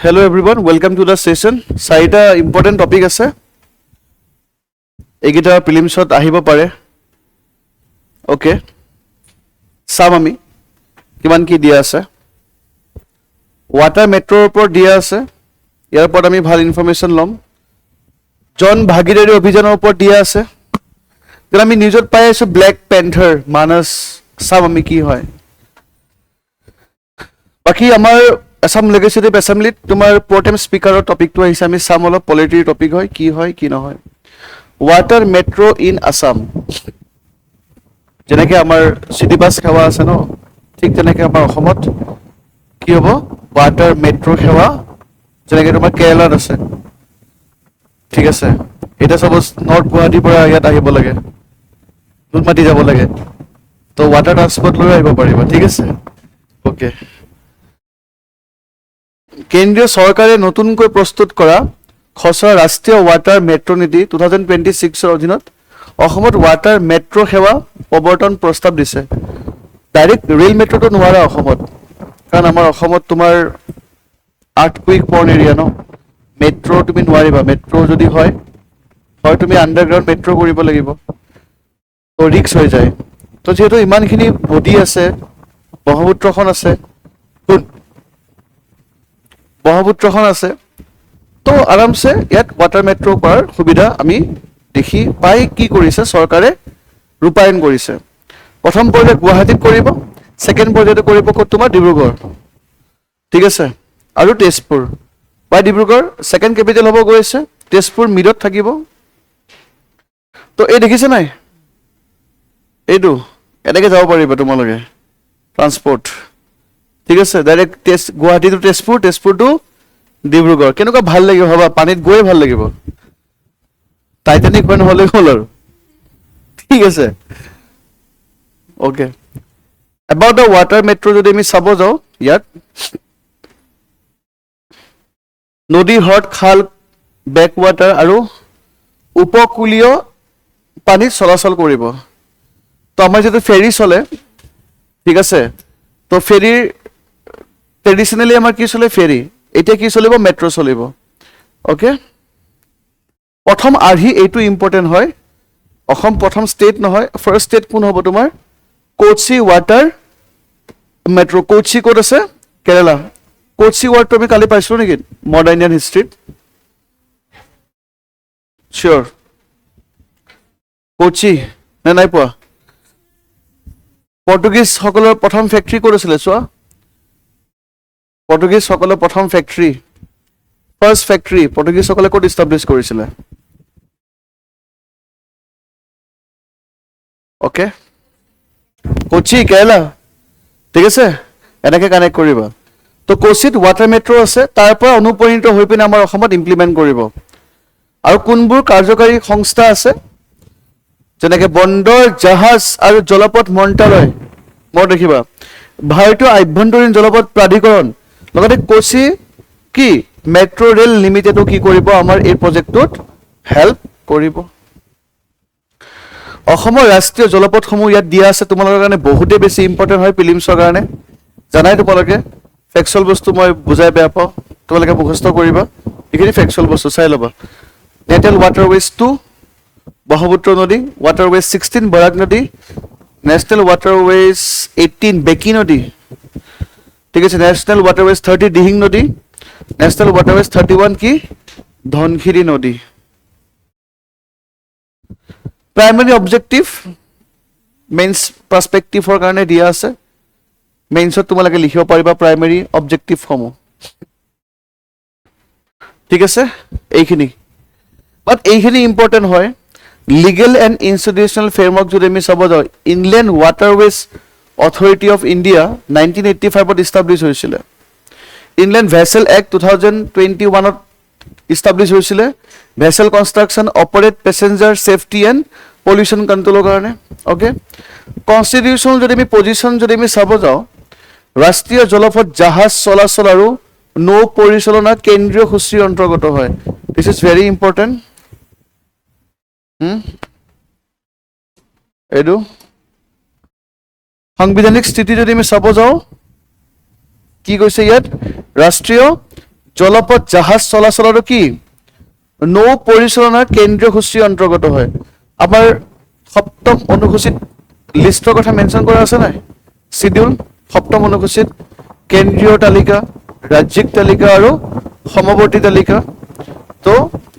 Hello everyone, welcome to the session. চাৰিটা important topic আছে এইকেইটা প্ৰিলিমছত আহিব পাৰে ওকে চাম আমি কিমান কি দিয়া আছে ৱাটাৰ মেট্ৰৰ ওপৰত দিয়া আছে ইয়াৰ ওপৰত আমি ভাল ইনফৰমেশ্যন ল'ম জন ভাগিদাৰী অভিযানৰ ওপৰত দিয়া আছে যেন আমি নিউজত পাই আছো ব্লেক পেন্থাৰ মানস চাম আমি কি হয় বাকি আমাৰ Assam Legislative Assembly তোমাৰ প্ৰোটেম স্পিকাৰেৰ টপিকটো আহিছে আমি সাম অলপ পলিটিৰ টপিক হয় কি নহয় ওয়াটাৰ মেট্ৰো ইন আসাম যেনেকে আমাৰ সিটি বাস সেৱা আছে ন ঠিক তেনেকে আমাৰ অসমত কি হ'ব ওয়াটাৰ মেট্ৰো সেৱা যেনেকে তোমাৰ কেৰালাত আছে ঠিক আছে এটা সপোজ নৰ্থ গুৱাহাটীৰ পৰা ইয়াত আহিব লাগে দুধমাটি যাব লাগে তো ওয়াটাৰ ট্ৰান্সপোৰ্ট লৈ আহিব পাৰিব ঠিক আছে ওকে কেন্দ্ৰীয় চৰকাৰে নতুনকৈ প্ৰস্তুত কৰা খসৰা ৰাষ্ট্ৰীয় ৱাটাৰ মেট্ৰ' নীতি 2026 ৰ অধীনত অসমত ৱাটাৰ মেট্ৰ' সেৱা প্ৰৱৰ্তন প্ৰস্তাৱ দিছে ডাইৰেক্ট ৰেল মেট্ৰ'টো নোৱাৰা অসমত কাৰণ আমাৰ অসমত তোমাৰ আৰ্থকুইক পৰ্ন এৰিয়া ন মেট্ৰ' তুমি নোৱাৰিবা মেট্ৰ' যদি হয় তুমি আণ্ডাৰগ্ৰাউণ্ড মেট্ৰ' কৰিব লাগিব তো ৰিক্স হৈ যায় তো যিহেতু ইমানখিনি নদী আছে ব্ৰহ্মপুত্ৰখন আছে ব্ৰহ্মপুত্ৰখন আছে তো আৰামছে ইয়াত ওয়াটাৰ মেট্ৰ' কৰাৰ সুবিধা আমি দেখি পাই কি কৰিছে চৰকাৰে ৰূপায়ণ কৰিছে প্ৰথম পৰ্যায়ত গুৱাহাটীত কৰিব সেকেন্ড পৰ্যায়ত কৰিব ক'ত তোমাৰ ডিব্ৰুগড় ঠিক আছে আৰু তেজপুৰ বা ডিব্ৰুগড় সেকেন্ড কেপিটেল হ'ব গৈছে তেজপুৰ মিডত থাকিব তো এই দেখিছে নাই এইটো এনেকে যাব পাৰিবা তোমালোকে ট্ৰান্সপোৰ্ট ঠিক আছে direct Guwahati to Tezpur to Dibrugarh কেনেকুৱা ভাল লাগিব ভাবা পানীত গৈ ভাল লাগিব টাইটানিক হয় নহ'লে হ'ল আৰু ঠিক আছে okay about the water metro' যদি আমি চাব যাওঁ ইয়াত নদী হ্ৰদ খাল বেক ৱাটাৰ আৰু উপকূলীয় পানীত চলাচল কৰিব তো আমাৰ যিটো ফেৰী চলে ঠিক আছে তো ফেৰীৰ ট্ৰেডিশনালি আমাৰ কি চলে ফেৰী এতিয়া কি চলিব মেট্ৰ' চলিব ওকে প্ৰথম আৰ্হি এইটো ইম্পৰ্টেণ্ট হয় অসম প্ৰথম ষ্টেট নহয় ফাৰ্ষ্ট ষ্টেট কোন হ'ব তোমাৰ কোচি ৱাটাৰ মেট্ৰ' কোচি ক'ত আছে কেৰালা কোচি ৱাৰ্ডটো আমি কালি পাইছিলোঁ নেকি মডাৰ্ণ ইণ্ডিয়ান হিষ্ট্ৰীত চিয়'ৰ কোচি নে নাই পোৱা পৰ্তুগীজসকলৰ প্ৰথম ফেক্টৰী ক'ত আছিলে চোৱা পৰ্তুগীজসকলৰ প্ৰথম ফেক্টৰী ফাৰ্ষ্ট ফেক্টৰী পৰ্তুগীজসকলে ক'ত ইষ্টাব্লিছ কৰিছিলে ওকে কোচি কেৰালা ঠিক আছে এনেকে কানেক্ট কৰিবা তো কোচিত ৱাটাৰ মেট্ৰ' আছে তাৰ পৰা অনুপ্ৰাণিত হৈ পিনে আমাৰ অসমত ইমপ্লিমেণ্ট কৰিব আৰু কোনবোৰ কাৰ্যকাৰী সংস্থা আছে যেনেকে বন্দৰ জাহাজ আৰু জলপথ মন্ত্ৰালয় মই দেখিবা ভাৰতীয় আভ্যন্তৰীণ জলপথ প্ৰাধিকৰণ লগতে কোচি কি মেট্ৰ' ৰেল লিমিটেডো কি কৰিব আমাৰ এই প্ৰজেক্টটোত হেল্প কৰিব অসমৰ ৰাষ্ট্ৰীয় জলপথসমূহ ইয়াত দিয়া আছে তোমালোকৰ কাৰণে বহুতেই বেছি ইম্পৰ্টেণ্ট হয় প্ৰিলিমছৰ কাৰণে জানাই তোমালোকে ফেক্সুৱেল বস্তু মই বুজাই বেয়া পাওঁ তোমালোকে মুখস্থ কৰিবা এইখিনি ফেক্সুৱেল বস্তু চাই ল'বা নেটেল ৱাটাৰৱেজ 2 ব্ৰহ্মপুত্ৰ নদী ৱাটাৰৱেজ 16 বৰাক নদী নেশ্যনেল ৱাটাৰৱেজ 18 বেকি নদী ঠিক আছে নেশ্যনেল ৱাটাৰৱেজ 30 দিহিং নদী নেশ্যনেল ৱাটাৰৱেজ 31 কি ধনশিৰি নদী প্ৰাইমাৰী অবজেক্টিভ মেইনছ পাৰ্সপেক্টিভৰ কাৰণে দিয়া আছে মেইনছত তোমালোকে লিখিব পাৰিবা প্ৰাইমাৰী অবজেক্টিভসমূহ ঠিক আছে এইখিনি বাট এইখিনি ইম্পৰ্টেণ্ট হয় লিগেল এণ্ড ইনষ্টিটিউচনেল ফ্ৰেমৱৰ্ক যদি আমি চাব যাওঁ inland waterways authority of India 1985ত ইষ্টাব্লিছ হৈছিলে ইনলেণ্ড ভেছেল এক্ট 2021ত ইষ্টাব্লিছ হৈছিলে vessel construction operate passenger safety and pollution কণ্ট্ৰলৰ কাৰণে অ'কে কনষ্টিটিউশ্যন যদি আমি পজিশ্যন যদি আমি চাব যাওঁ ৰাষ্ট্ৰীয় জলপথ জাহাজ চলাচল আৰু নৌ পৰিচালনা কেন্দ্ৰীয় সূচীৰ অন্তৰ্গত হয় দিছ ইজ ভেৰি ইম্পৰ্টেণ্ট এইটো সাংবিধানিক স্থিতি যদি আমি চাব যাওঁ কি কৈছে ইয়াত ৰাষ্ট্ৰীয় জলপথ জাহাজ চলাচলৰো কি নৌ পৰিচালনাৰ কেন্দ্ৰীয় সূচীৰ অন্তৰ্গত হয় আমাৰ সপ্তম অনুসূচিত লিষ্টৰ কথা মেনশ্যন কৰা আছে নাই শিডিউল সপ্তম অনুসূচিত কেন্দ্ৰীয় তালিকা ৰাজ্যিক তালিকা আৰু সমৱৰ্তী তালিকা তো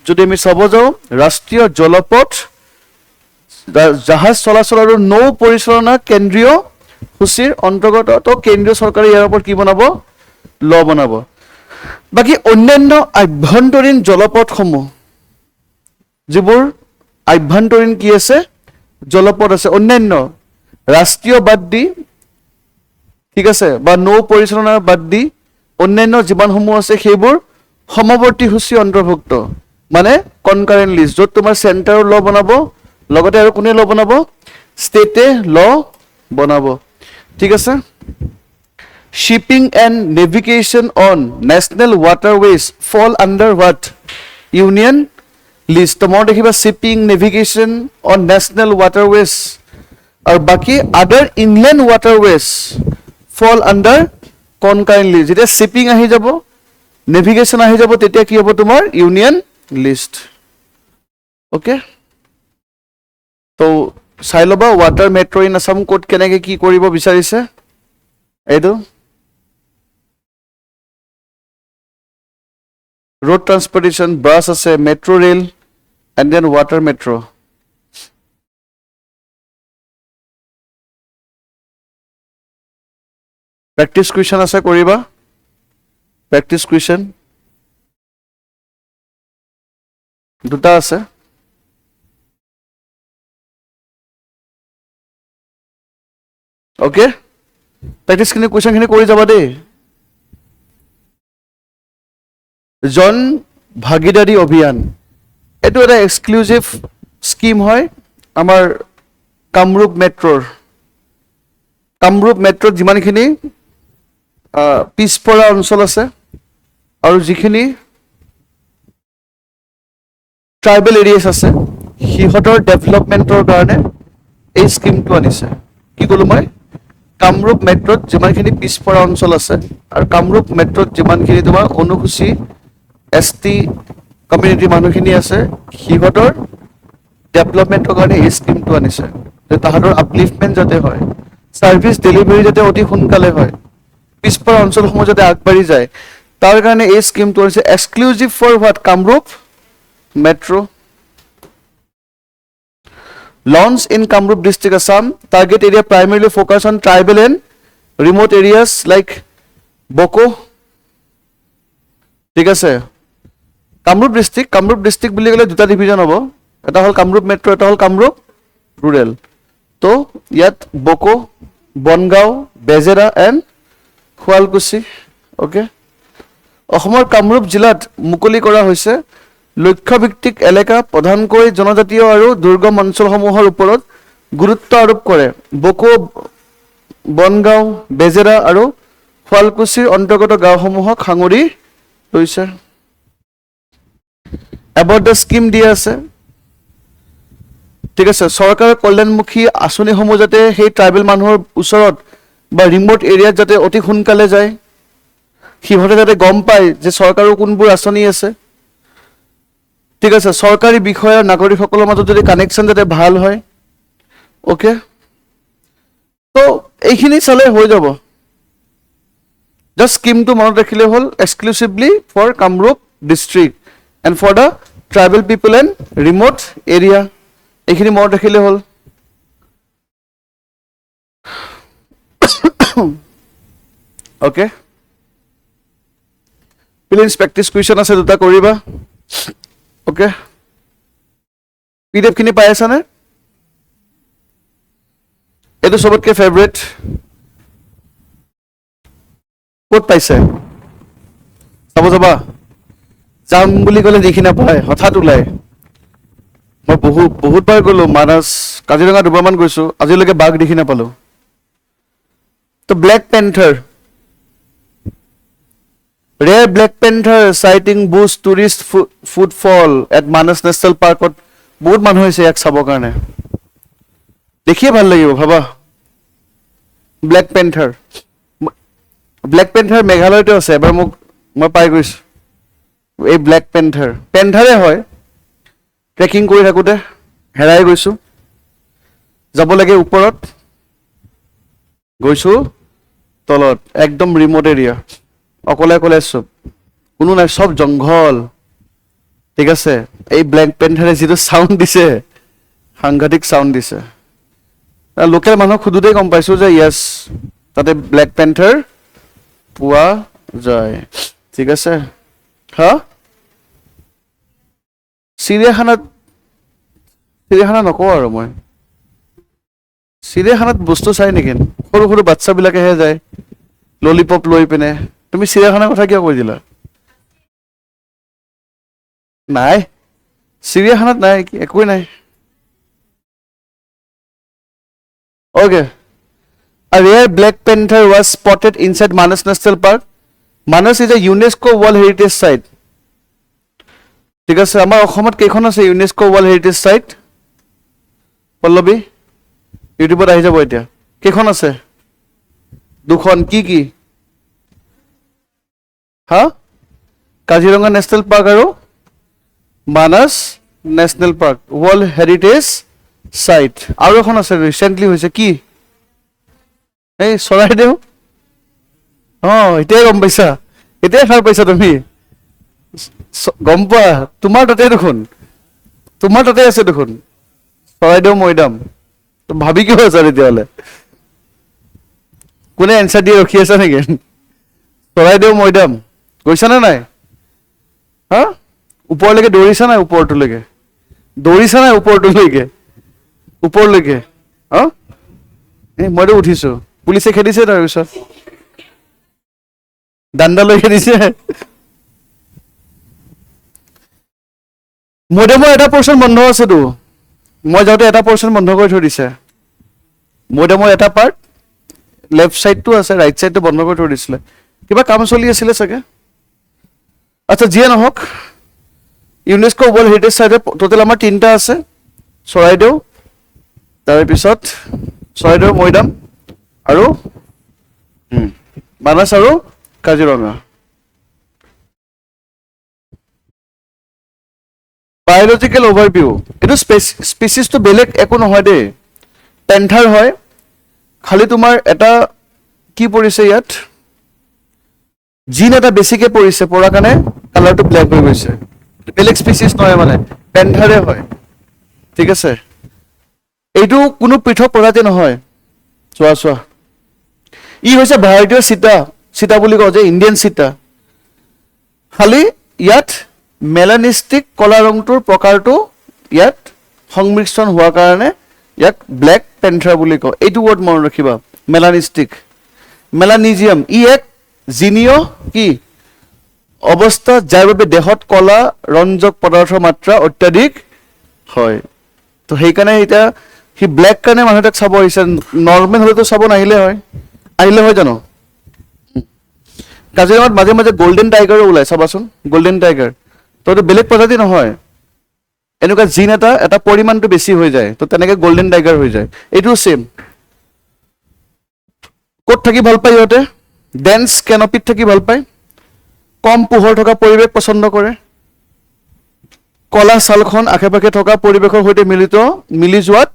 যদি আমি চাব যাওঁ ৰাষ্ট্ৰীয় জলপথ জাহাজ চলাচল আৰু নৌ পৰিচালনা কেন্দ্ৰীয় সূচীৰ অন্তৰ্গত তো কেন্দ্ৰীয় চৰকাৰে ইয়াৰ ওপৰত কি বনাব ল বনাব বাকি অন্যান্য আভ্যন্তৰীণ জলপথসমূহ যিবোৰ আভ্যন্তৰীণ কি আছে জলপথ আছে অন্যান্য ৰাষ্ট্ৰীয় বাদ দি ঠিক আছে বা নৌ পৰিচালনাৰ বাদ দি অন্যান্য যিমানসমূহ আছে সেইবোৰ সমৱৰ্তী সূচী অন্তৰ্ভুক্ত মানে কনকাৰেন্ট লিষ্ট য'ত তোমাৰ চেণ্টাৰৰ ল বনাব লগতে আৰু কোনে ল বনাব ষ্টেটে ল বনাব ঠিক আছে shipping and navigation on national waterways fall under what union list tomorrow dekhiba shipping navigation on national waterways aur baki other inland waterways fall under concurrent list jeta shipping ahi jabo navigation ahi jabo tetia ki hobo tomar union list okay to sai loba water metro in assam code keneke ki koribo bicharise edu road transportation bus আছে metro rail and then water metro practice question আছে কৰিবা practice question দুটা আছে okay practice খিনি question খিনি কৰি যাবা দেই জন ভাগিদাৰী অভিযান এটো এটা এক্সক্লুসিভ স্কিম হয় আমাৰ কামৰূপ মেট্ৰৰ যিমানখিনি পিছপৰা অঞ্চল আছে আৰু যিখিনি ট্ৰাইবেল এৰিয়াছ আছে সিহঁতৰ ডেভেলপমেন্টৰ কাৰণে এই স্কিমটো আনিছে কি ক'লো মই কামৰূপ মেট্ৰত যিমানখিনি পিছপৰা অঞ্চল আছে আৰু কামৰূপ মেট্ৰত যিমানখিনি তোমাৰ অনুসূচী ST কমিউনিটি মানুহখিনি আছে সিহঁতৰ ডেভেলপমেন্টৰ কাৰণে এই স্কিমটো আনিছে যে তাহাঁতৰ আপলিফমেন্ট যাতে হয় সাৰ্ভিস ডেলিভাৰি যাতে অতি সোনকালে হয় পিছপৰা অঞ্চলসমূহ যাতে আগবাঢ়ি যায় তাৰ কাৰণে এই স্কিমটো আছে exclusive for what Kamrup metro launched in Kamrup district Assam target area primarily focus on tribal and remote areas like Boko ঠিক আছে কামৰূপ ডিস্ট্ৰিক্ট বুলি গলে দুটা ডিভিজন হ'ব এটা হল কামৰূপ মেট্ৰো এটা হল কামৰূপ ৰুৰেল তো ইয়াত বকো বনগাঁও বেজেৰা এণ্ড শুৱালকুছি ওকে অসমৰ কামৰূপ জিলাত মুকলি কৰা হৈছে লক্ষ্যভিত্তিক এলেকা প্ৰধানকৈ জনজাতীয় আৰু দুৰ্গম অঞ্চলসমূহৰ ওপৰত গুৰুত্ব আৰোপ কৰে বকো বনগাঁও বেজেৰা আৰু শুৱালকুছিৰ অন্তৰ্গত গাঁওসমূহক সাঙুৰি লৈছে about the scheme দিয়া আছে ঠিক আছে সৰকাৰৰ কল্যাণমুখী আঁচনিসমূহ যাতে সেই ট্ৰাইবেল মানুহৰ ওচৰত বা ৰিমোট এৰিয়াত যাতে অতি সোনকালে যায় সিহঁতে যাতে গম পায় যে চৰকাৰৰ কোনবোৰ আঁচনি আছে ঠিক আছে সরকারি বিষয় আর নাগরিক সকলের মধ্যে যদি কানেকশন যাতে ভাল হয় ওকে তো এইখিনি চালে হৈ যাব জাস্ট স্কিমটো মনত ৰাখিলে হল exclusively for Kamrup district and for the tribal people and remote area এইখিনি মনত ৰাখিলে হল ওকে প্লিজ প্ৰ্যাকটিস কুয়েশন আছে দুটা কৰিবা ওকে পিডিএফ খিনি পাই আছা না এটো সবতকে ফেভারিট কোড পাইছে চাব যাবা যাম বুলি কলে দেখি নাপায় হঠাৎ ওলায় মই বহুতবাৰ গলো মানস কাজিৰঙা দুবাৰমান গৈছো আজিলৈকে বাঘ দেখি নাপালো তো black প্যান্থাৰ Rare black panther sighting boosts tourist footfall at Manas National Park. বহুত মানুহ হৈছে এক চাবৰ কাৰণে দেখিয়ে ভাল লাগিব ভাবা ব্ল্যাক প্যান্থাৰ মেঘালয়তে আছে এবাৰ মই পাই গৈছো এই ব্লেক পেন্থাৰ পেন্থাৰে হয় ট্ৰেকিং কৰি থাকোঁতে হেৰাই গৈছোঁ যাব লাগে ওপৰত গৈছোঁ তলত একদম ৰিম'ট এৰিয়া অকলে অকলে চব কোনো নাই চব জংঘল ঠিক আছে এই ব্লেক পেন্থাৰে যিটো চাউণ্ড দিছে সাংঘাতিক চাউণ্ড দিছে লোকেল মানুহক সোধোতেই গম পাইছোঁ যে য়েছ তাতে ব্লেক পেন্থাৰ পোৱা যায় ঠিক আছে হা চিৰিয়াখানা নকওঁ আৰু মই চিৰিয়াখানাত বস্তু চাই নেকি সৰু সৰু বাচ্চাবিলাকেহে যায় ললিপপ লৈ পিনে তুমি চিৰিয়াখানাৰ কথা কিয় কৈ দিলা নাই চিৰিয়াখানাত নাই একোৱেই নাই Okay. A rare black panther was spotted inside Manas National Park. Manas is a UNESCO World Heritage Site. ঠিক আছে আমাৰ অসমত কেইখন আছে UNESCO world heritage site Pallavi ইউটিউবত আহি যাব এতিয়া কেইখন আছে দুখন কি কি হা কাজিৰঙা নেশ্যনেল পাৰ্ক আৰু Manas national park world heritage site আৰু এখন আছে ৰিসেন্টলি হৈছে কি এই চৰাইদেউ এতিয়াই গম পাইছা এতিয়াই খাৰ পাইছা তুমি গম পোৱা তোমাৰ তাতে আছে দেখোন চৰাইদেউ মৈদাম ভাবি কিয় আছা তেতিয়াহ'লে কোনে এনচাৰ দিয়ে ৰখি আছা নেকি চৰাইদেউ মৈদাম গৈছানে নাই হা ওপৰলৈকে দৌৰিছা নাই ওপৰলৈকে মইতো উঠিছো পুলিচে খেদিছে তাৰপিছত দাণ্ডা লৈ খেদিছে মৈদামৰ এটা পৰ্চন বন্ধ আছেতো মই যাওঁতে এটা পৰ্চন বন্ধ কৰি থৈ দিছে মৈদামৰ এটা পাৰ্ট লেফ্ট চাইডটো আছে ৰাইট চাইডটো বন্ধ কৰি থৈ দিছিলে কিবা কাম চলি আছিলে চাগে আচ্ছা যিয়ে নহওক ইউনেস্কো ৱৰ্ল্ড হেৰিটেজ সাইটে টোটেল আমাৰ 3টা আছে চৰাইদেউ তাৰপিছত চৰাইদেউ মৈদাম আৰু মানাস আৰু কাজিৰঙা বায়োলজিকেল অভাৰভিউ এইটো স্পেচিছটো বেলেগ একো নহয় দেই পেন্থাৰ হয় খালি তোমাৰ এটা কি পৰিছে ইয়াত জিন এটা বেছিকে পৰিছে পৰাৰ কাৰণে কালাৰটো ব্লেক হৈ গৈছে বেলেগ স্পেচিছ নহয় মানে পেন্থাৰে হয় ঠিক আছে এইটো কোনো পৃথক প্ৰজাতি নহয় চোৱা ই হৈছে ভাৰতীয় চিতা বুলি কওঁ যে ইণ্ডিয়ান চিতা খালি ইয়াত মেলানিষ্টিক কলা ৰংটোৰ প্ৰকাৰটো ইয়াত সংমিশ্ৰণ হোৱাৰ কাৰণে ইয়াক ব্লেক পেন্থাৰ বুলি কওঁ এইটো ৱৰ্ড মনত ৰাখিবা মেলানিজিয়াম ই এক জিনীয় কি অৱস্থা যাৰ বাবে দেহত কলা ৰঞ্জক পদাৰ্থৰ মাত্ৰা অত্যাধিক হয় তো সেইকাৰণে এতিয়া সি ব্লেক কাৰণে মানুহ তাক চাব আহিছে নৰ্মেল হলেতো চাব নাহিলে হয় জানো কাজিৰঙাত মাজে মাজে গল্ডেন টাইগাৰো ওলাই চাবাচোন গল্ডেন টাইগাৰ তো এইটো বেলেগ প্ৰজাতি নহয় এনেকুৱা জিন এটা পৰিমাণটো বেছি হৈ যায় তো তেনেকৈ গল্ডেন টাইগাৰ হৈ যায় এইটো সেম ক'ত থাকি ভাল পায় ইহঁতে ডেন্স কেনপিত থাকি ভাল পায় কম পোহৰ থকা পৰিৱেশ পছন্দ কৰে কলা ছালখন আশে পাশে থকা পৰিৱেশৰ সৈতে মিলি যোৱাত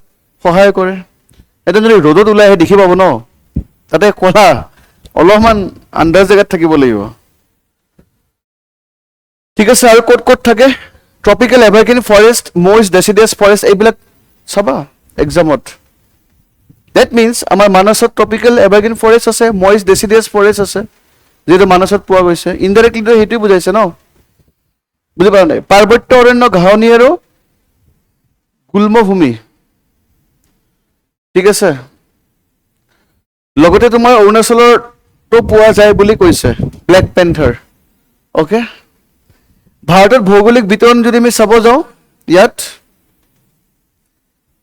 সহায় কৰে এটা যদি ৰ'দত ওলাই আহে দেখি পাব ন তাতে কলা অলপমান আন্দাজ জেগাত থাকিব লাগিব ঠিক আছে আৰু ক'ত থাকে tropical evergreen forest moist ডেচিডিয়াছ forest এইবিলাক চাবা এক্সামত ডেট মিনছ আমাৰ মানসত ট্ৰপিকেল এভাৰগ্ৰীণ ফৰেষ্ট আছে মইষ্ট ডেচিডিয়াছ ফৰেষ্ট আছে যিহেতু মানসত পোৱা গৈছে ইনডাইৰেক্টলি সেইটোৱে বুজাইছে ন বুজি পালা নাই পাৰ্বত্য অৰণ্য ঘাঁহনি আৰু গুল্মভূমি ঠিক আছে লগতে তোমাৰ অৰুণাচলতো পোৱা যায় বুলি কৈছে ব্লেক পেন্থাৰ অ'কে ভাৰতত ভৌগোলিক বিতৰণ যদি আমি চাব যাওঁ ইয়াত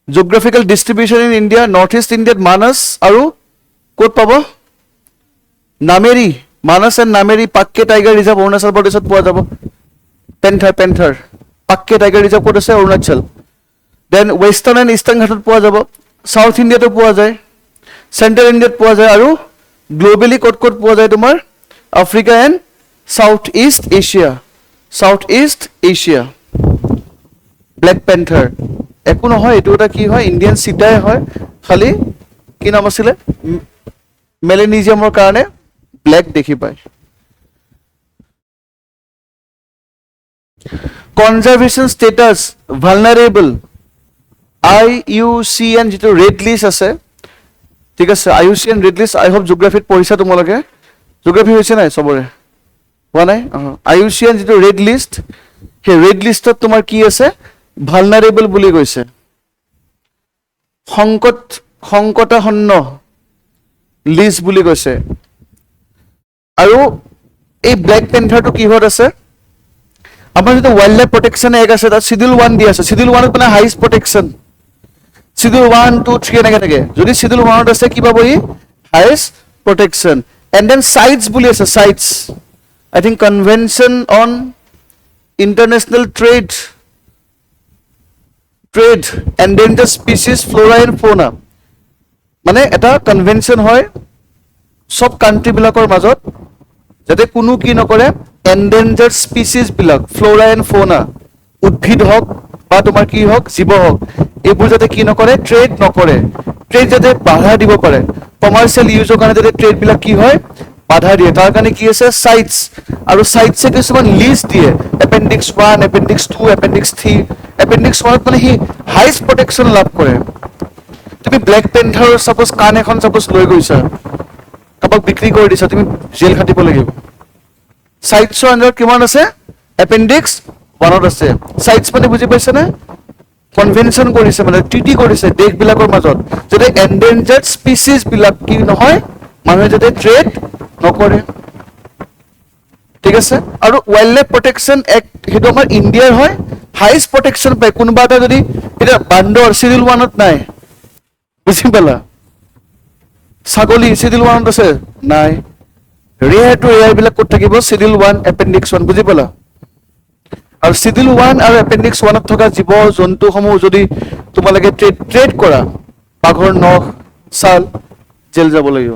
geographical distribution in India north east ইণ্ডিয়াত মানাস আৰু ক'ত পাব Nameri Manas and Nameri Pakke tiger reserve Arunachal প্ৰদেশত পোৱা যাব পেন্থাৰ পাক্কে টাইগাৰ ৰিজাৰ্ভ ক'ত আছে Arunachal then western and eastern ঘাটত পোৱা যাব সাউথ ইণ্ডিয়াতো পোৱা যায় চেণ্ট্ৰেল ইণ্ডিয়াত পোৱা যায় আৰু গ্ল'বেলি ক'ত পোৱা যায় তোমাৰ Africa and south east Asia south east Asia black panther একো নহয় এইটো এটা কি হয় ইণ্ডিয়ান চিটাই হয় খালি কি নাম আছিলে মেলেনিজিয়ামৰ কাৰণে ব্লেক দেখি পায় কনজাৰভেশ্যন ষ্টেটাছ ভালনাৰেবল IUCN যেটো ৰেড লিষ্ট আছে ঠিক আছে IUCN ৰেড লিষ্ট আই হোপ জিওগ্ৰাফিত পঢ়িছা তোমালোকে জিওগ্ৰাফি হৈছে নাই সবৰে হোৱা নাই IUCN যেটো ৰেড লিষ্ট সেই ৰেড লিষ্টত তোমাৰ কি আছে ভালনাৰেবল বুলি কৈছে সংকটাপন্ন লিষ্ট বুলি কৈছে আৰু এই ব্লেক পেন্থাৰটো কিহত আছে আমাৰ যেটো ওয়াইল্ড লাইফ প্ৰটেকচন এক্ট আছে তাত শিডিউল 1 দি আছে শিডিউল 1 ত মানে হাইষ্ট প্ৰটেকচন শিডিউল 1 2 3 এনেকে থাকে যদি শিডিউল 1 ত আছে কি পাব ই highest protection and then CITES বুলি আছে CITES I think convention on international trade endangered species flora and fauna মানে এটা কনভেনশন হয় সব কান্ট্ৰি বিলাকৰ মাজত যাতে কোনো কি নকৰে এন্ডেঞ্জাৰ্ড স্পিচিছ বিলাক ফ্লোৰা এণ্ড ফৌনা উদ্ভিদ হওক বা তোমাৰ কি হওক জীৱ হওক এইবোৰ যাতে কি নকৰে ট্ৰেড নকৰে ট্ৰেড যাতে বাধা দিব পাৰে কমাৰ্চিয়েল ইউজৰ কাৰণে যাতে ট্ৰেড বিলাক কি হয় বাধা দিয়ে তাৰ কাৰণে কি আছে সাইটস আৰু সাইটসে কিছুমান লিষ্ট দিয়ে এপেন্ডিক্স 1 এপেন্ডিক্স 2 এপেন্ডিক্স 3 এপেন্ডিক্স 1 মানে হি হাইষ্ট প্ৰটেকচন লাভ কৰে তুমি ব্লেক পেন্থাৰ সাপোজ কান এখন সাপোজ লৈ গৈছা কাবাক বিক্ৰী কৰি দিছা তুমি জেল খাটিব লাগিব সাইটসৰ আন্ডাৰত কিমান আছে এপেন্ডিক্স 1 ত আছে সাইটস মানে বুজি পাইছা না কনভেনশন কৰিছে মানে ট্ৰিটি কৰিছে দেশ বিলাকৰ মাজত যাতে এন্ডেঞ্জাৰ্ড স্পিচিছ বিলাক কি নহয় মানুহে যাতে ট্ৰেড নকৰে ঠিক আছে আৰু ওয়াইল্ড লাইফ প্ৰটেকচন এক্ট হেতু আমাৰ ইণ্ডিয়াৰ হয় হাইষ্ট প্ৰটেকচন পায় কোনোবা এটা যদি এটা বান্দৰ শিডিউল 1 ত নাই বুজি পালা ছাগলী শিডিউল 1 ত আছে নাই ৰেয়াৰ টু ৰেয়াৰ বিলাক ক'ত থাকিব শিডিউল 1 এপেন্ডিক্স 1 বুজি পালা আৰু শিডিউল 1 আৰু এপেন্ডিক্স 1 ত থকা জীৱ জন্তুসমূহ যদি তোমালোকে ট্ৰেড কৰা বাঘৰ নখ ছাল জেল যাব লাগিব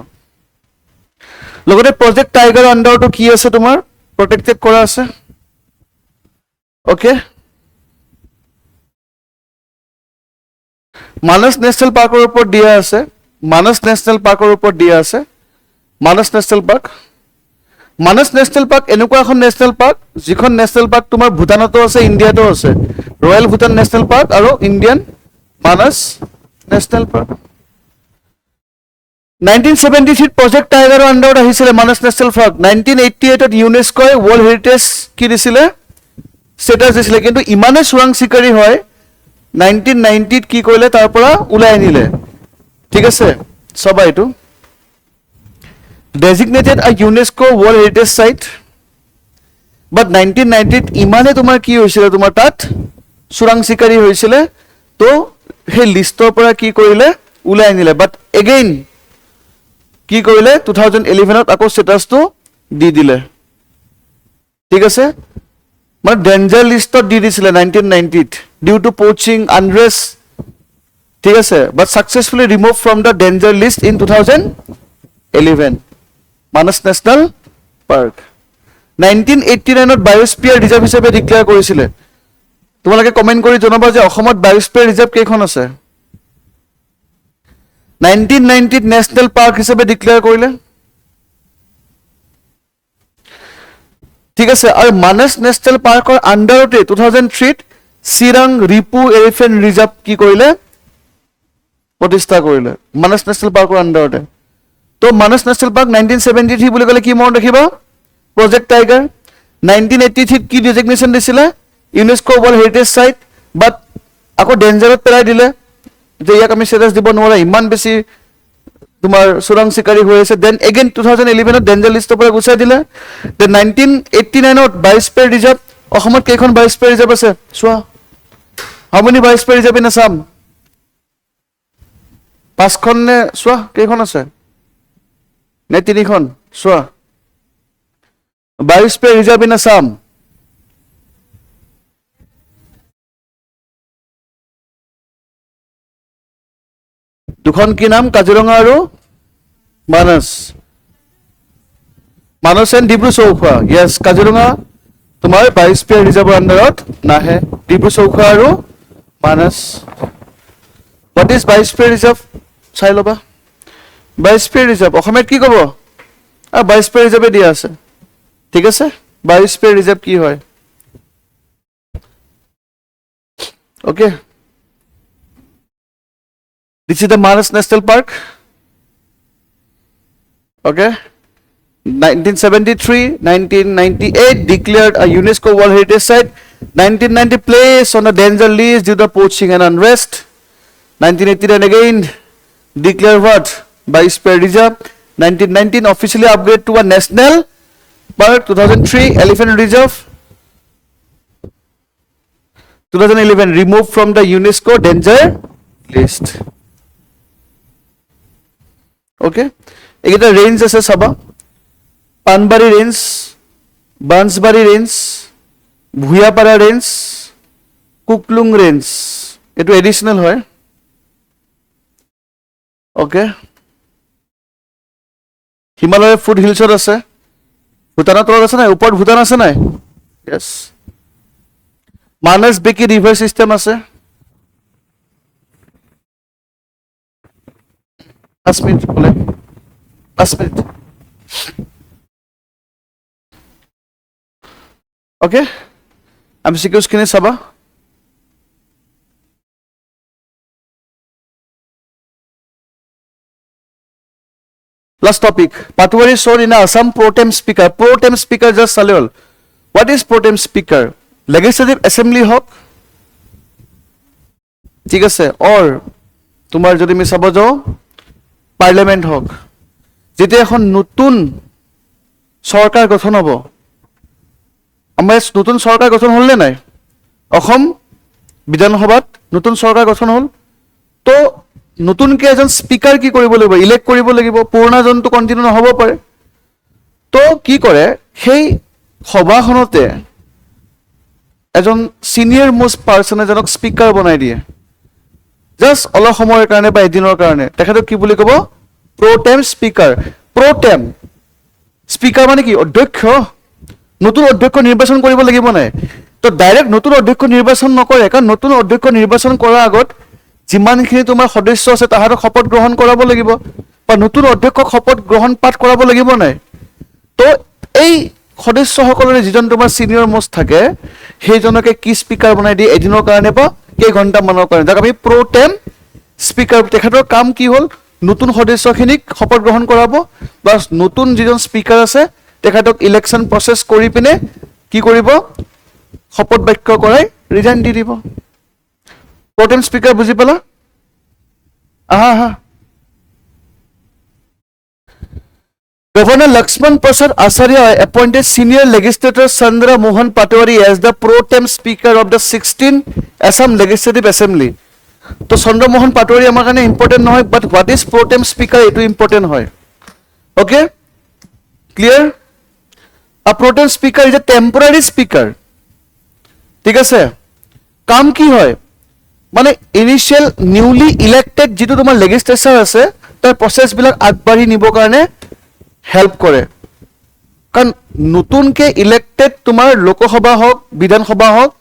লগতে প্ৰজেক্ট টাইগাৰ আন্ডাৰটো কি আছে তোমাৰ প্ৰটেক্টেড কৰা আছে ওকে মানস নেশনেল পাৰ্কৰ ওপৰত দিয়া আছে মানস নেশনেল পাৰ্কৰ ওপৰত দিয়া আছে মানস নেশনেল পাৰ্ক এনেকুৱা এখন নেশনেল পাৰ্ক যিখন নেশনেল পাৰ্ক তোমাৰ ভূটানতো আছে ইণ্ডিয়াতো আছে ৰয়েল ভূটান নেশনেল পাৰ্ক আৰু ইণ্ডিয়ান মানস নেশনেল পাৰ্ক 1973 প্ৰজেক্ট টাইগাৰৰ আন্ডাৰত আহিছিলে মানস নেশনেল পাৰ্ক 1988 ত ইউনেস্কোই ওয়াৰ্ল্ড হেৰিটেজ কি দিছিলে ষ্টেটাছ দিছিলে কিন্তু ইমানে চোৰাং চিকাৰী হয় 1990 ত কি কৰিলে তাৰ পৰা উলাই আনিলে ঠিক আছে সবাই এইটো designated a UNESCO World Heritage Site but 1990 ত ইমানে তোমাৰ কি হৈছিল তোমাৰ তাত চোৰাং চিকাৰী হৈছিল তো হে লিষ্টৰ পৰা কি কৰিলে উলাই আনিলে বাট এগেইন কি কৰিলে 2011 ত আকৌ ষ্টেটাছটো দি দিলে ঠিক আছে মানে ডেঞ্জাৰ লিষ্টত দি দিছিলে 1990 ত ডিউ টু পোচিং আনৰেষ্ট ঠিক আছে but successfully remove from the danger list in 2011 Manas national park 1989 ত বায়োস্ফিয়াৰ ৰিজাৰ্ভ হিচাপে ডিক্লেয়াৰ কৰিছিলে তোমালোকে কমেন্ট কৰি জনাবা যে অসমত বায়োস্ফিয়াৰ ৰিজাৰ্ভ কেইখন আছে 1990 ত নেশনেল পাৰ্ক হিচাপে ডিক্লেয়াৰ কৰিলে ঠিক আছে আৰু মানস নেশনেল পাৰ্কৰ আন্ডাৰতে 2003 ত চিৰাং ৰিপু এলিফেন্ট ৰিজাৰ্ভ কি কৰিলে প্ৰতিষ্ঠা কৰিলে মানস নেশনেল পাৰ্কৰ আন্ডাৰতে তো মানস নেশনেল পাৰ্ক 1973 বুলি ক'লে কি মনত ৰাখিবা প্ৰজেক্ট টাইগাৰ 1983 কি ডেজিগনেশ্যন দিছিলে ইউনেস্কো ওয়াৰ্ল্ড হেৰিটেজ সাইট বাট আকৌ ডেঞ্জাৰত পেলাই দিলে যে ইয়াক আমি ষ্টেটাছ দিব নোৱাৰা ইমান বেছি তোমাৰ চোৰাং চিকাৰী হৈ আছে দেন এগেইন 2011 ত ডেঞ্জাৰ লিষ্টৰ পৰা গুচাই দিলে দেন 1989 ত বায়োস্ফিয়াৰ ৰিজাৰ্ভ অসমত কেইখন বায়োস্ফিয়াৰ ৰিজাৰ্ভ আছে চোৱা হাউ মেনি বায়োস্ফিয়াৰ ৰিজাৰ্ভ ইন আসাম 5খন নে চোৱা কেইখন আছে নে 3খন চোৱা বায়োস্ফিয়াৰ ৰিজাৰ্ভ ইন আসাম দুখন কি নাম কাজিৰঙা আৰু মানস এণ্ড ডিব্ৰু চৌখোৱা ইয়েছ কাজিৰঙা তোমাৰ বায়োস্ফিয়াৰ ৰিজাৰ্ভৰ আণ্ডাৰত নাহে ডিব্ৰু চৌখোৱা আৰু মানস হোৱাট ইজ বায়োস্ফিয়াৰ ৰিজাৰ্ভ চাই ল'বা বায়োস্ফিয়াৰ ৰিজাৰ্ভ অসমীয়াত কি ক'ব বায়োস্ফিয়াৰ ৰিজাৰ্ভে দিয়া আছে ঠিক আছে বায়োস্ফিয়াৰ ৰিজাৰ্ভ কি হয় okay this is the Manas National Park okay 1973 1998 declared a UNESCO World Heritage Site 1990 placed on a danger list due to poaching and unrest 1989 again declared what Biosphere Reserve 1919 officially upgraded to a national park 2003 Elephant Reserve 2011 removed from the UNESCO danger list okay egita range ase saba Panbari range Bansbari range Bhuyapara range Kuklung range etu additional hoy okay Himalaya food hills ase Bhutan tolot ase nai upor Bhutan ase nai yes Manas Beki river system আছে Asmit বলে Asmit okay আমি সিকিউজ কিনে চাবা last topic Patwari sworn in Assam pro tem speaker just salol what is pro tem speaker legislative assembly হক ঠিক আছে or তোমার যদি আমি চাব যাও পার্লামেন্ট হক যেটা এখন নতুন সরকার গঠন হব আমাৰ নতুন সৰকাৰ গঠন হল নাই অসম বিধানসভাত নতুন সৰকাৰ গঠন হল তো নতুনকে এজন স্পিকাৰ কি কৰিব লাগিব ইলেক্ট কৰিব লাগিব পুৰণা জনটো কন্টিনিউ নহব পাৰে তো কি কৰে সেই সভাখনতে এজন সিনিয়ৰ মোস্ট পাৰ্সন এজনক স্পিকাৰ বনাই দিয়ে জাস্ট অলপ সময়ৰ কাৰণে বা এদিনৰ কাৰণে তেখেতক কি বুলি ক'ব প্ৰো টেম স্পিকাৰ মানে কি অধ্যক্ষ নতুন অধ্যক্ষ নিৰ্বাচন কৰিব লাগিব নাই তো ডাইৰেক্ট নতুন অধ্যক্ষ নিৰ্বাচন নকৰে কাৰণ নতুন অধ্যক্ষ নিৰ্বাচন কৰাৰ আগত যিমানখিনি তোমাৰ সদস্য আছে তাহাঁতক শপত গ্ৰহণ কৰাব লাগিব বা নতুন অধ্যক্ষক শপত গ্ৰহণ পাঠ কৰাব লাগিব নাই তো এই সদস্যসকলৰে যিজন তোমাৰ সিনিয়ৰ মোস্ট থাকে সেইজনকে কি স্পিকাৰ বনাই দিয়ে এদিনৰ কাৰণে বা কেই ঘণ্টা মানৰ কাৰণে যাক আমি প্ৰো টেম স্পিকাৰ তেখেতৰ কাম কি হ'ল নতুন সদস্যখিনিক শপত গ্ৰহণ কৰাব বা নতুন যিজন স্পিকাৰ আছে তেখেতক ইলেকশ্যন প্ৰসেছ কৰি পিনে কি কৰিব শপত বাক্য কৰাই ৰিজাইন দি দিব প্ৰো টেম স্পিকাৰ বুজি পালা আহা Governor Lakshman Prasad Acharya appointed senior legislator Chandra Mohan Patwari as the pro tem speaker of the 16th Assam Legislative Assembly. So Chandra Mohan Patwari amar kane important noy but what is pro tem speaker etu important hoy. Okay? Clear? A pro tem speaker is a temporary speaker. ঠিক আছে? কাম কি হয়? মানে initial newly elected যেটো তোমাৰ লেজিসলেচাৰ আছে তাৰ প্ৰসেস বিলাক আগবাঢ়ি নিব কাৰণে হেল্প কৰে কাৰণ নতুনকে ইলেক্টেড তোমাৰ লোকসভা হওক বিধানসভা হওক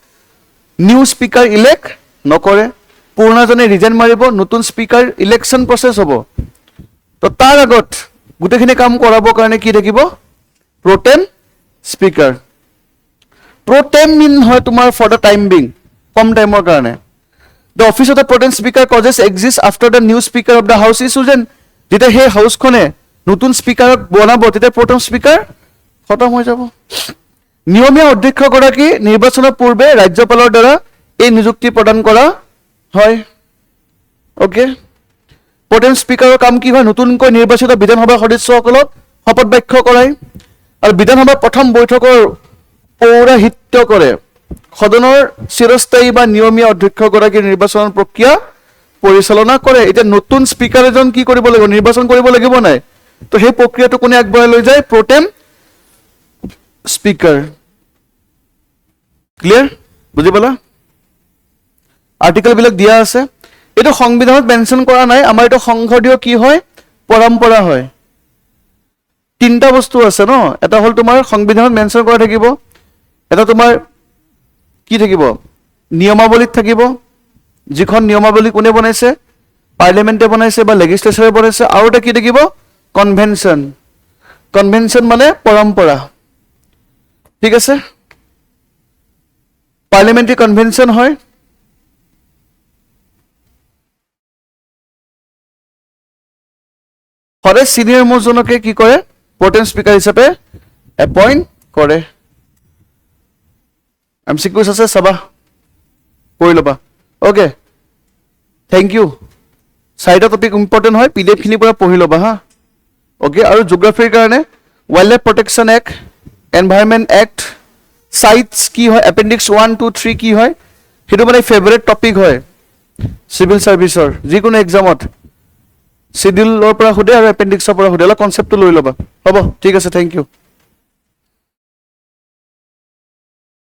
নিউ স্পিকাৰ ইলেক্ট নকৰে পুৰণাজনে ৰিজাইন মাৰিব নতুন স্পিকাৰ ইলেকশ্যন প্ৰসেছ হ'ব তো তাৰ আগত গোটেইখিনি কাম কৰাবৰ কাৰণে কি থাকিব প্ৰো টেম স্পিকাৰ প্ৰো টেম মিন হয় তোমাৰ ফৰ দ্য টাইম বিং কম টাইমৰ কাৰণে the office of the pro tem speaker ceases exist after the new speaker of the house is chosen যেতিয়া সেই হাউচখনে নতুন স্পিকাৰক বনাব তেতিয়া প্ৰথম স্পিকাৰ খতম হৈ যাব নিয়মীয়া অধ্যক্ষ গৰাকী নিৰ্বাচনৰ পূৰ্বে ৰাজ্যপালৰ দ্বাৰা এই নিযুক্তি প্ৰদান কৰা হয় ওকে প্ৰথম স্পিকাৰৰ কাম কি হয় নতুনকৈ নিৰ্বাচিত বিধানসভাৰ সদস্যসকলক শপত বাক্য কৰায় আৰু বিধানসভাৰ প্ৰথম বৈঠকৰ পৌৰাহিত্য কৰে সদনৰ চিৰস্থায়ী বা নিয়মীয়া অধ্যক্ষ গৰাকী নিৰ্বাচনৰ প্ৰক্ৰিয়া পৰিচালনা কৰে এতিয়া নতুন স্পিকাৰ এজন কি কৰিব লাগিব নিৰ্বাচন কৰিব লাগিব নাই তো সেই প্ৰক্ৰিয়াটো কোনে আগবঢ়াই লৈ যায় প্ৰো টেম স্পিকাৰ ক্লিয়াৰ বুজি পালা আৰ্টিকেল বিলাক দিয়া আছে এটো সংবিধানত মেনশন কৰা নাই আমাৰ এটো সংসদীয় কি হয় পৰম্পৰা হয় তিনটা বস্তু আছে ন এটা হল তোমাৰ সংবিধানত মেনশন কৰা থাকিব এটা তোমাৰ কি থাকিব নিয়মাৱলীত থাকিব যিখন নিয়মাৱলী কোনে বনাইছে পাৰ্লিয়ামেণ্টে বনাইছে বা লেজিসলেচাৰে বনাইছে আৰু এটা কি থাকিব কনভেনশন কনভেনশন মানে পৰম্পৰা ঠিক আছে পাৰ্লিয়ামেণ্টাৰী কনভেনশন হয় সদায় সিনিয়ৰ মোজনকে কি কৰে প্ৰটেম স্পিকাৰ হিচাপে এপইণ্ট কৰে এমসিকিউজ আছে চাবা কৰি ল'বা ওকে থ্যাংক ইউ চাৰিটা টপিক ইম্পৰ্টেণ্ট হয় পিডিএফ খিনি পৰা পঢ়ি ল'বা হা ওকে আৰু জিওগ্ৰাফিৰ কাৰণে wild life protection act environment act sites কি হয় এপেণ্ডিক্স 1 2 3 কি হয় সেইটো মানে ফেভাৰিট টপিক হয় সিভিল সাৰ্ভিসৰ যিকোনো এক্সামত শিডিউলৰ পৰা সুধে আৰু এপেণ্ডিক্সৰ পৰা সুধে অলপ কনচেপ্টটো লৈ ল'বা হ'ব ঠিক আছে থ্যাংক ইউ